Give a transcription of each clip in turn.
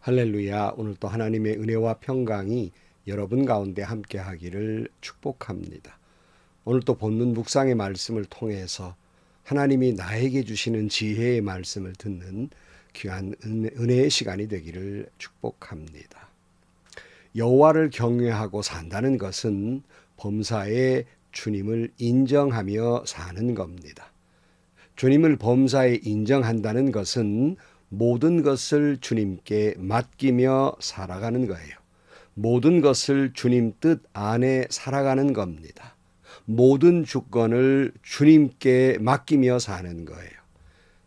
할렐루야. 오늘 또 하나님의 은혜와 평강이 여러분 가운데 함께 하기를 축복합니다. 오늘 또 본문 묵상의 말씀을 통해서 하나님이 나에게 주시는 지혜의 말씀을 듣는 귀한 은혜의 시간이 되기를 축복합니다. 여호와를 경외하고 산다는 것은 범사에 주님을 인정하며 사는 겁니다. 주님을 범사에 인정한다는 것은 모든 것을 주님께 맡기며 살아가는 거예요. 모든 것을 주님 뜻 안에 살아가는 겁니다. 모든 주권을 주님께 맡기며 사는 거예요.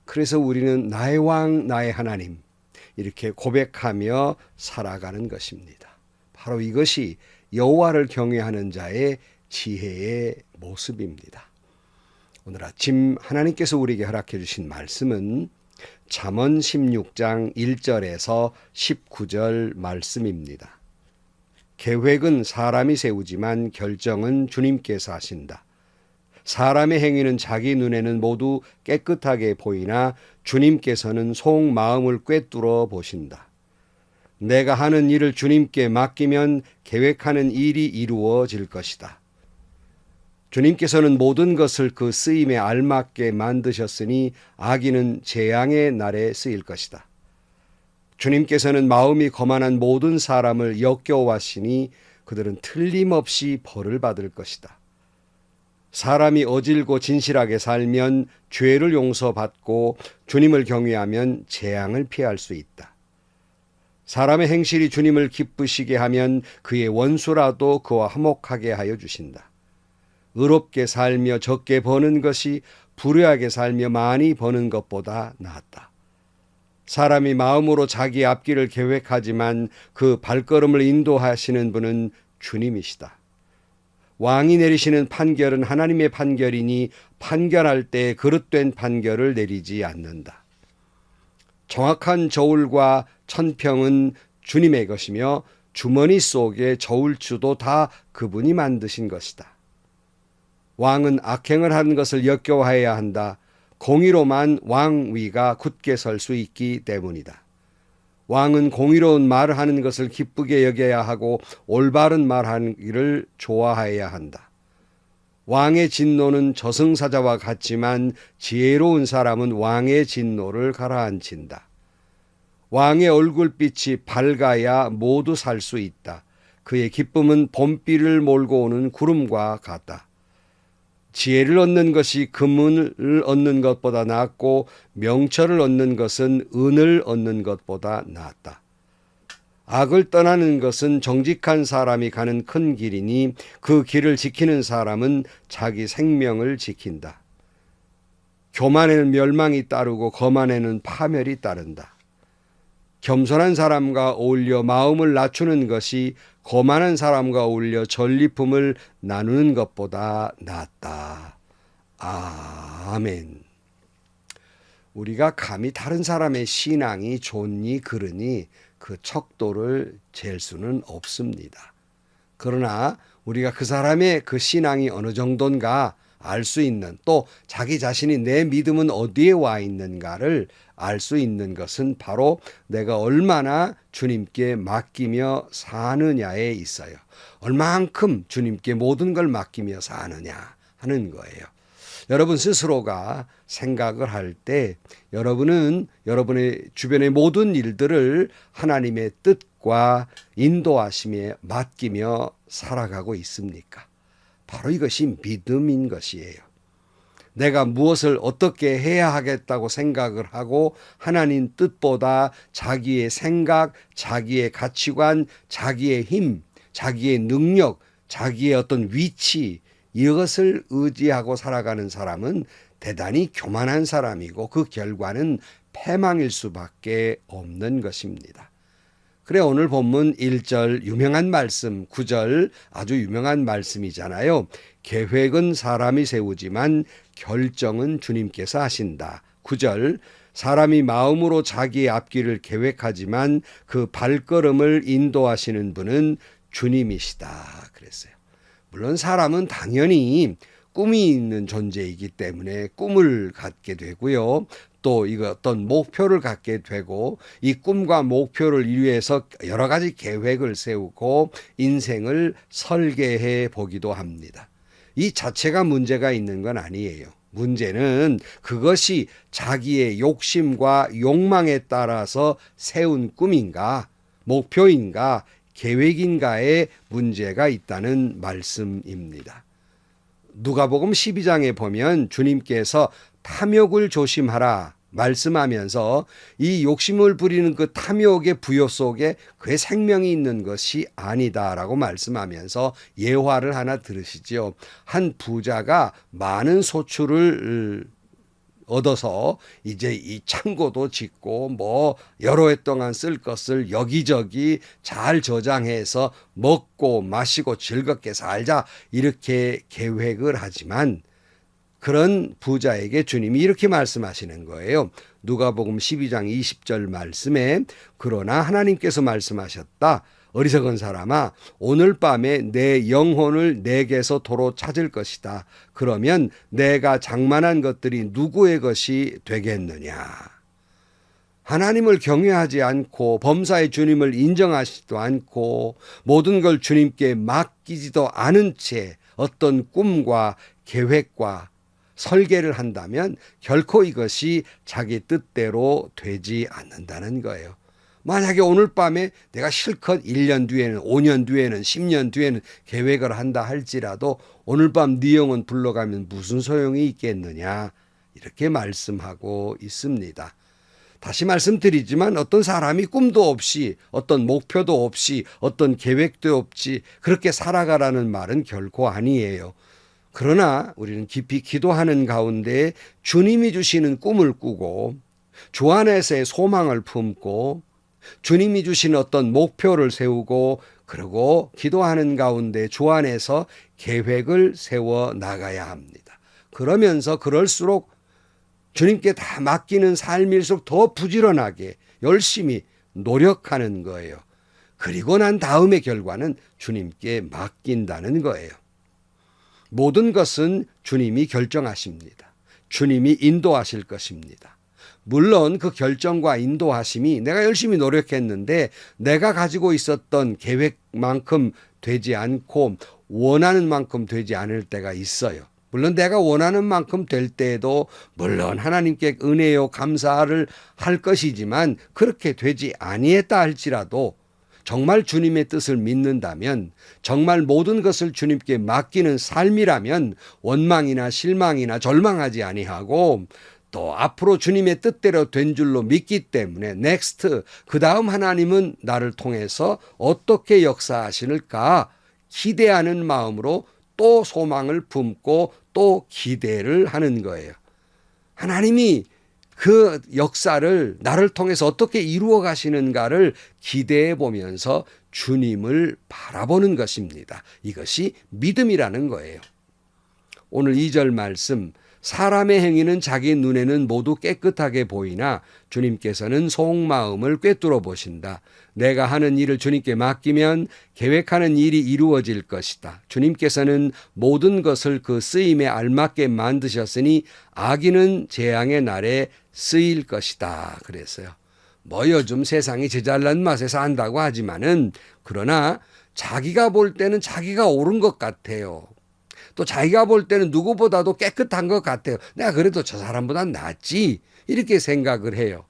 그래서 우리는 나의 왕, 나의 하나님 이렇게 고백하며 살아가는 것입니다. 바로 이것이 여호와를 경외하는 자의 지혜의 모습입니다. 오늘 아침 하나님께서 우리에게 허락해 주신 말씀은 잠언 16장 1절에서 19절 말씀입니다. 계획은 사람이 세우지만 결정은 주님께서 하신다. 사람의 행위는 자기 눈에는 모두 깨끗하게 보이나 주님께서는 속마음을 꿰뚫어 보신다. 내가 하는 일을 주님께 맡기면 계획하는 일이 이루어질 것이다. 주님께서는 모든 것을 그 쓰임에 알맞게 만드셨으니 악인은 재앙의 날에 쓰일 것이다. 주님께서는 마음이 거만한 모든 사람을 역겨워하시니 그들은 틀림없이 벌을 받을 것이다. 사람이 어질고 진실하게 살면 죄를 용서받고 주님을 경외하면 재앙을 피할 수 있다. 사람의 행실이 주님을 기쁘시게 하면 그의 원수라도 그와 화목하게 하여 주신다. 의롭게 살며 적게 버는 것이 불의하게 살며 많이 버는 것보다 낫다. 사람이 마음으로 자기 앞길을 계획하지만 그 발걸음을 인도하시는 분은 주님이시다. 왕이 내리시는 판결은 하나님의 판결이니 판결할 때 그릇된 판결을 내리지 않는다. 정확한 저울과 천평은 주님의 것이며 주머니 속의 저울추도 다 그분이 만드신 것이다. 왕은 악행을 한 것을 역겨워해야 한다. 공의로만 왕위가 굳게 설 수 있기 때문이다. 왕은 공의로운 말을 하는 것을 기쁘게 여겨야 하고 올바른 말하기를 좋아해야 한다. 왕의 진노는 저승사자와 같지만 지혜로운 사람은 왕의 진노를 가라앉힌다. 왕의 얼굴빛이 밝아야 모두 살 수 있다. 그의 기쁨은 봄비를 몰고 오는 구름과 같다. 지혜를 얻는 것이 금을 얻는 것보다 낫고 명철을 얻는 것은 은을 얻는 것보다 낫다. 악을 떠나는 것은 정직한 사람이 가는 큰 길이니 그 길을 지키는 사람은 자기 생명을 지킨다. 교만에는 멸망이 따르고 거만에는 파멸이 따른다. 겸손한 사람과 어울려 마음을 낮추는 것이 거만한 사람과 어울려 전리품을 나누는 것보다 낫다. 아멘. 우리가 감히 다른 사람의 신앙이 좋니 그르니 그 척도를 잴 수는 없습니다. 그러나 우리가 그 사람의 그 신앙이 어느 정도인가 알 수 있는, 또 자기 자신이 내 믿음은 어디에 와 있는가를 알 수 있는 것은 바로 내가 얼마나 주님께 맡기며 사느냐에 있어요. 얼만큼 주님께 모든 걸 맡기며 사느냐 하는 거예요. 여러분 스스로가 생각을 할 때 여러분은 여러분의 주변의 모든 일들을 하나님의 뜻과 인도하심에 맡기며 살아가고 있습니까? 바로 이것이 믿음인 것이에요. 내가 무엇을 어떻게 해야 하겠다고 생각을 하고 하나님 뜻보다 자기의 생각, 자기의 가치관, 자기의 힘, 자기의 능력, 자기의 어떤 위치, 이것을 의지하고 살아가는 사람은 대단히 교만한 사람이고 그 결과는 패망일 수밖에 없는 것입니다. 그래 오늘 본문 1절 유명한 말씀, 9절 아주 유명한 말씀이잖아요. 계획은 사람이 세우지만 결정은 주님께서 하신다. 9절 사람이 마음으로 자기의 앞길을 계획하지만 그 발걸음을 인도하시는 분은 주님이시다 그랬어요. 물론 사람은 당연히 꿈이 있는 존재이기 때문에 꿈을 갖게 되고요. 또 이거 어떤 목표를 갖게 되고 이 꿈과 목표를 위해서 여러 가지 계획을 세우고 인생을 설계해 보기도 합니다. 이 자체가 문제가 있는 건 아니에요. 문제는 그것이 자기의 욕심과 욕망에 따라서 세운 꿈인가, 목표인가, 계획인가에 문제가 있다는 말씀입니다. 누가복음 12장에 보면 주님께서 탐욕을 조심하라 말씀하면서 이 욕심을 부리는 그 탐욕의 부요 속에 그의 생명이 있는 것이 아니다라고 말씀하면서 예화를 하나 들으시죠. 한 부자가 많은 소출을 얻어서 이제 이 창고도 짓고 뭐 여러 해 동안 쓸 것을 여기저기 잘 저장해서 먹고 마시고 즐겁게 살자 이렇게 계획을 하지만 그런 부자에게 주님이 이렇게 말씀하시는 거예요. 누가복음 12장 20절 말씀에 그러나 하나님께서 말씀하셨다. 어리석은 사람아 오늘 밤에 내 영혼을 내게서 도로 찾을 것이다. 그러면 내가 장만한 것들이 누구의 것이 되겠느냐. 하나님을 경외하지 않고 범사의 주님을 인정하지도 않고 모든 걸 주님께 맡기지도 않은 채 어떤 꿈과 계획과 설계를 한다면 결코 이것이 자기 뜻대로 되지 않는다는 거예요. 만약에 오늘 밤에 내가 실컷 1년 뒤에는 5년 뒤에는 10년 뒤에는 계획을 한다 할지라도 오늘 밤 네 영혼 불러가면 무슨 소용이 있겠느냐 이렇게 말씀하고 있습니다. 다시 말씀드리지만 어떤 사람이 꿈도 없이 어떤 목표도 없이 어떤 계획도 없이 그렇게 살아가라는 말은 결코 아니에요. 그러나 우리는 깊이 기도하는 가운데 주님이 주시는 꿈을 꾸고 주 안에서의 소망을 품고 주님이 주신 어떤 목표를 세우고 그리고 기도하는 가운데 주 안에서 계획을 세워 나가야 합니다. 그러면서 그럴수록 주님께 다 맡기는 삶일수록 더 부지런하게 열심히 노력하는 거예요. 그리고 난 다음의 결과는 주님께 맡긴다는 거예요. 모든 것은 주님이 결정하십니다. 주님이 인도하실 것입니다. 물론 그 결정과 인도하심이 내가 열심히 노력했는데 내가 가지고 있었던 계획만큼 되지 않고 원하는 만큼 되지 않을 때가 있어요. 물론 내가 원하는 만큼 될 때에도 물론 하나님께 은혜요 감사를 할 것이지만 그렇게 되지 아니했다 할지라도 정말 주님의 뜻을 믿는다면 정말 모든 것을 주님께 맡기는 삶이라면 원망이나 실망이나 절망하지 아니하고 또 앞으로 주님의 뜻대로 된 줄로 믿기 때문에 넥스트 그 다음 하나님은 나를 통해서 어떻게 역사하실까 기대하는 마음으로 또 소망을 품고 또 기대를 하는 거예요. 하나님이 그 역사를 나를 통해서 어떻게 이루어 가시는가를 기대해 보면서 주님을 바라보는 것입니다. 이것이 믿음이라는 거예요. 오늘 2절 말씀 사람의 행위는 자기 눈에는 모두 깨끗하게 보이나 주님께서는 속마음을 꿰뚫어 보신다. 내가 하는 일을 주님께 맡기면 계획하는 일이 이루어질 것이다. 주님께서는 모든 것을 그 쓰임에 알맞게 만드셨으니 악인은 재앙의 날에 쓰일 것이다. 그랬어요. 뭐 요즘 세상이 제잘난 맛에 산다고 하지만은 그러나 자기가 볼 때는 자기가 옳은 것 같아요. 또 자기가 볼 때는 누구보다도 깨끗한 것 같아요. 내가 그래도 저 사람보다 낫지 이렇게 생각을 해요.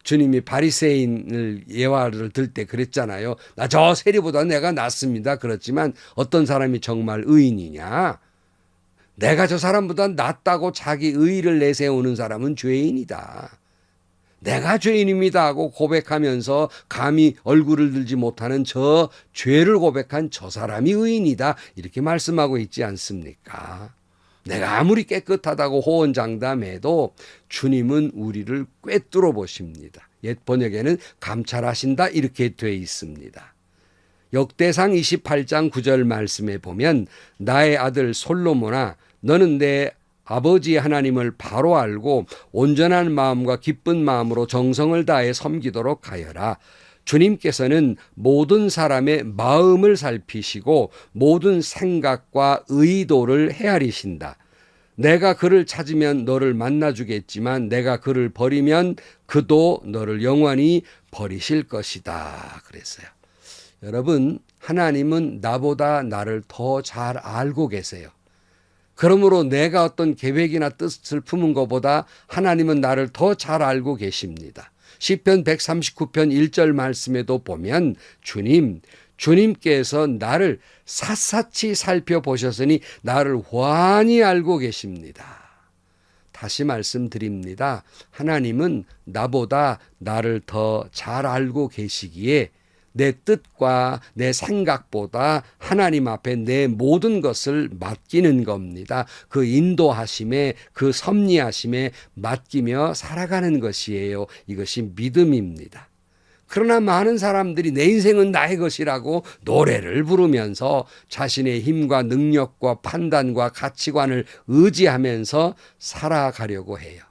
주님이 바리새인을 예화를 들 때 그랬잖아요. 나 저 세리보다 내가 낫습니다. 그렇지만 어떤 사람이 정말 의인이냐? 내가 저 사람보다 낫다고 자기 의의를 내세우는 사람은 죄인이다. 내가 죄인입니다 하고 고백하면서 감히 얼굴을 들지 못하는 저 죄를 고백한 저 사람이 의인이다. 이렇게 말씀하고 있지 않습니까? 내가 아무리 깨끗하다고 호언장담해도 주님은 우리를 꿰뚫어 보십니다. 옛 번역에는 감찰하신다 이렇게 돼 있습니다. 역대상 28장 9절 말씀에 보면 나의 아들 솔로몬아 너는 내 아버지 하나님을 바로 알고 온전한 마음과 기쁜 마음으로 정성을 다해 섬기도록 하여라. 주님께서는 모든 사람의 마음을 살피시고 모든 생각과 의도를 헤아리신다. 내가 그를 찾으면 너를 만나주겠지만 내가 그를 버리면 그도 너를 영원히 버리실 것이다. 그랬어요. 여러분, 하나님은 나보다 나를 더 잘 알고 계세요. 그러므로 내가 어떤 계획이나 뜻을 품은 것보다 하나님은 나를 더 잘 알고 계십니다. 시편 139편 1절 말씀에도 보면 주님께서 나를 샅샅이 살펴보셨으니 나를 환히 알고 계십니다. 다시 말씀드립니다. 하나님은 나보다 나를 더 잘 알고 계시기에 내 뜻과 내 생각보다 하나님 앞에 내 모든 것을 맡기는 겁니다. 그 인도하심에, 그 섭리하심에 맡기며 살아가는 것이에요. 이것이 믿음입니다. 그러나 많은 사람들이 내 인생은 나의 것이라고 노래를 부르면서 자신의 힘과 능력과 판단과 가치관을 의지하면서 살아가려고 해요.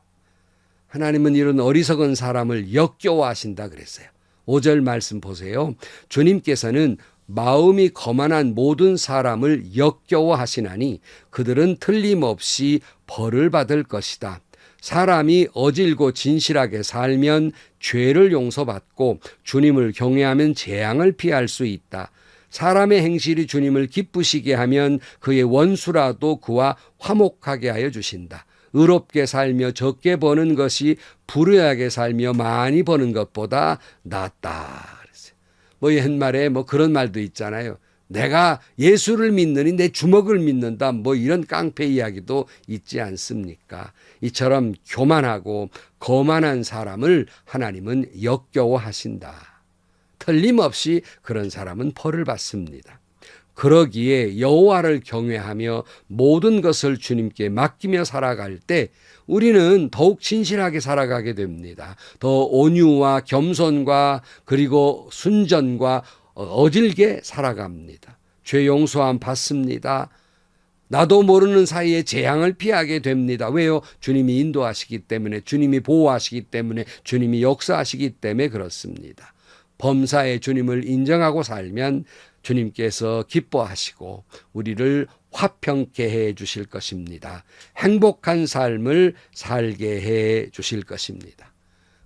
하나님은 이런 어리석은 사람을 역겨워하신다 그랬어요. 5절 말씀 보세요. 주님께서는 마음이 거만한 모든 사람을 역겨워하시나니 그들은 틀림없이 벌을 받을 것이다. 사람이 어질고 진실하게 살면 죄를 용서받고 주님을 경외하면 재앙을 피할 수 있다. 사람의 행실이 주님을 기쁘시게 하면 그의 원수라도 그와 화목하게 하여 주신다. 의롭게 살며 적게 버는 것이 불의하게 살며 많이 버는 것보다 낫다. 그랬어요. 옛말에 그런 말도 있잖아요. 내가 예수를 믿느니 내 주먹을 믿는다. 이런 깡패 이야기도 있지 않습니까? 이처럼 교만하고 거만한 사람을 하나님은 역겨워하신다. 틀림없이 그런 사람은 벌을 받습니다. 그러기에 여호와를 경외하며 모든 것을 주님께 맡기며 살아갈 때 우리는 더욱 진실하게 살아가게 됩니다. 더 온유와 겸손과 그리고 순전과 어질게 살아갑니다. 죄 용서함 받습니다. 나도 모르는 사이에 재앙을 피하게 됩니다. 왜요? 주님이 인도하시기 때문에, 주님이 보호하시기 때문에, 주님이 역사하시기 때문에 그렇습니다. 범사에 주님을 인정하고 살면 주님께서 기뻐하시고 우리를 화평케 해 주실 것입니다. 행복한 삶을 살게 해 주실 것입니다.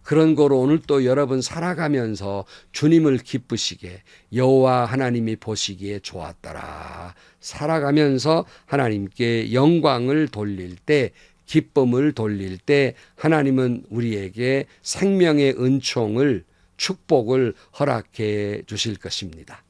그런 거로 오늘 또 여러분 살아가면서 주님을 기쁘시게 여호와 하나님이 보시기에 좋았더라. 살아가면서 하나님께 영광을 돌릴 때, 기쁨을 돌릴 때 하나님은 우리에게 생명의 은총을, 축복을 허락해 주실 것입니다.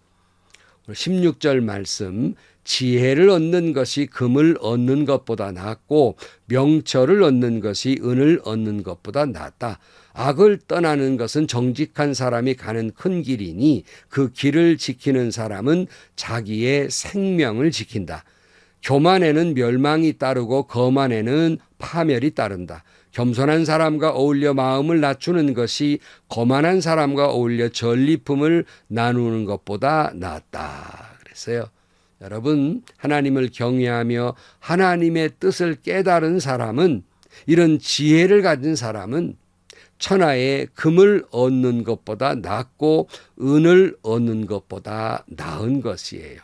16절 말씀, 지혜를 얻는 것이 금을 얻는 것보다 낫고 명철을 얻는 것이 은을 얻는 것보다 낫다. 악을 떠나는 것은 정직한 사람이 가는 큰 길이니 그 길을 지키는 사람은 자기의 생명을 지킨다. 교만에는 멸망이 따르고 거만에는 파멸이 따른다. 겸손한 사람과 어울려 마음을 낮추는 것이 거만한 사람과 어울려 전리품을 나누는 것보다 낫다. 그랬어요. 여러분, 하나님을 경외하며 하나님의 뜻을 깨달은 사람은, 이런 지혜를 가진 사람은 천하에 금을 얻는 것보다 낫고 은을 얻는 것보다 나은 것이에요.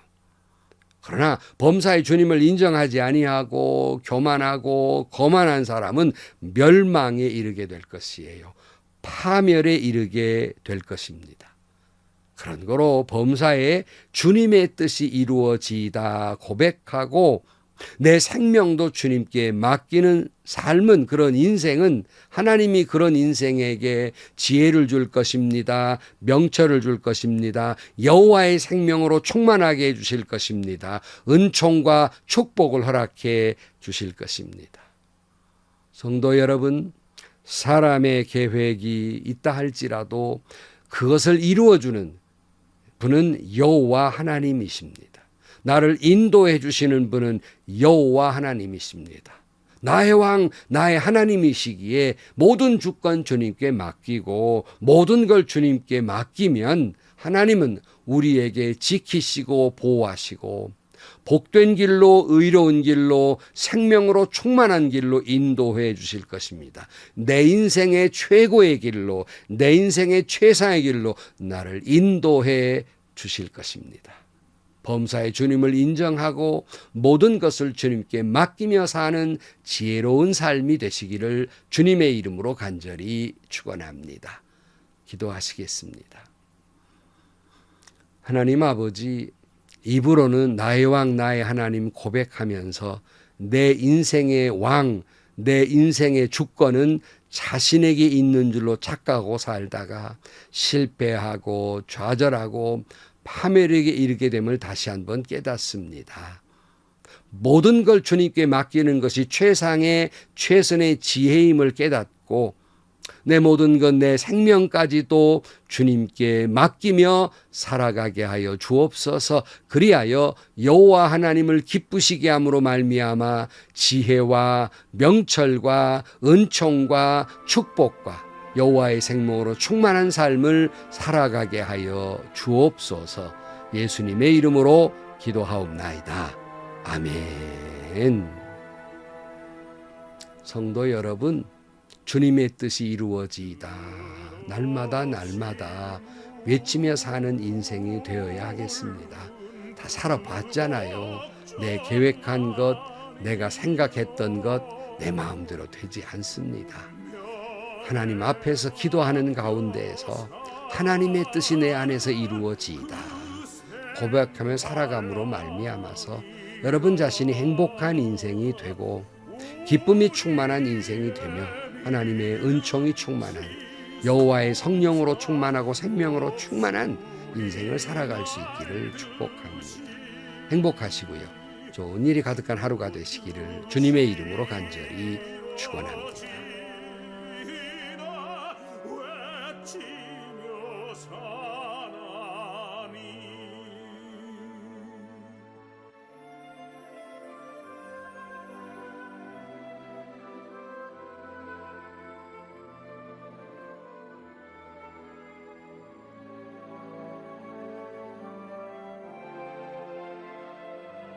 그러나 범사의 주님을 인정하지 아니하고 교만하고 거만한 사람은 멸망에 이르게 될 것이에요. 파멸에 이르게 될 것입니다. 그런 거로 범사에 주님의 뜻이 이루어지다 고백하고 내 생명도 주님께 맡기는 삶은, 그런 인생은 하나님이 그런 인생에게 지혜를 줄 것입니다. 명철을 줄 것입니다. 여호와의 생명으로 충만하게 해 주실 것입니다. 은총과 축복을 허락해 주실 것입니다. 성도 여러분, 사람의 계획이 있다 할지라도 그것을 이루어주는 분은 여호와 하나님이십니다. 나를 인도해 주시는 분은 여호와 하나님이십니다. 나의 왕, 나의 하나님이시기에 모든 주권 주님께 맡기고 모든 걸 주님께 맡기면 하나님은 우리에게 지키시고 보호하시고 복된 길로, 의로운 길로, 생명으로 충만한 길로 인도해 주실 것입니다. 내 인생의 최고의 길로, 내 인생의 최상의 길로 나를 인도해 주실 것입니다. 범사의 주님을 인정하고 모든 것을 주님께 맡기며 사는 지혜로운 삶이 되시기를 주님의 이름으로 간절히 축원합니다. 기도하시겠습니다. 하나님 아버지, 입으로는 나의 왕 나의 하나님 고백하면서 내 인생의 왕, 내 인생의 주권은 자신에게 있는 줄로 착각하고 살다가 실패하고 좌절하고 파멸에게 이르게 됨을 다시 한번 깨닫습니다. 모든 걸 주님께 맡기는 것이 최상의 최선의 지혜임을 깨닫고 내 모든 것 내 생명까지도 주님께 맡기며 살아가게 하여 주옵소서. 그리하여 여호와 하나님을 기쁘시게 함으로 말미암아 지혜와 명철과 은총과 축복과 여호와의 생명으로 충만한 삶을 살아가게 하여 주옵소서. 예수님의 이름으로 기도하옵나이다. 아멘. 성도 여러분, 주님의 뜻이 이루어지이다. 날마다 날마다 외치며 사는 인생이 되어야 하겠습니다. 다 살아봤잖아요. 내 계획한 것, 내가 생각했던 것, 내 마음대로 되지 않습니다. 하나님 앞에서 기도하는 가운데에서 하나님의 뜻이 내 안에서 이루어지이다. 고백하며 살아감으로 말미암아서 여러분 자신이 행복한 인생이 되고 기쁨이 충만한 인생이 되며 하나님의 은총이 충만한 여호와의 성령으로 충만하고 생명으로 충만한 인생을 살아갈 수 있기를 축복합니다. 행복하시고요. 좋은 일이 가득한 하루가 되시기를 주님의 이름으로 간절히 축원합니다.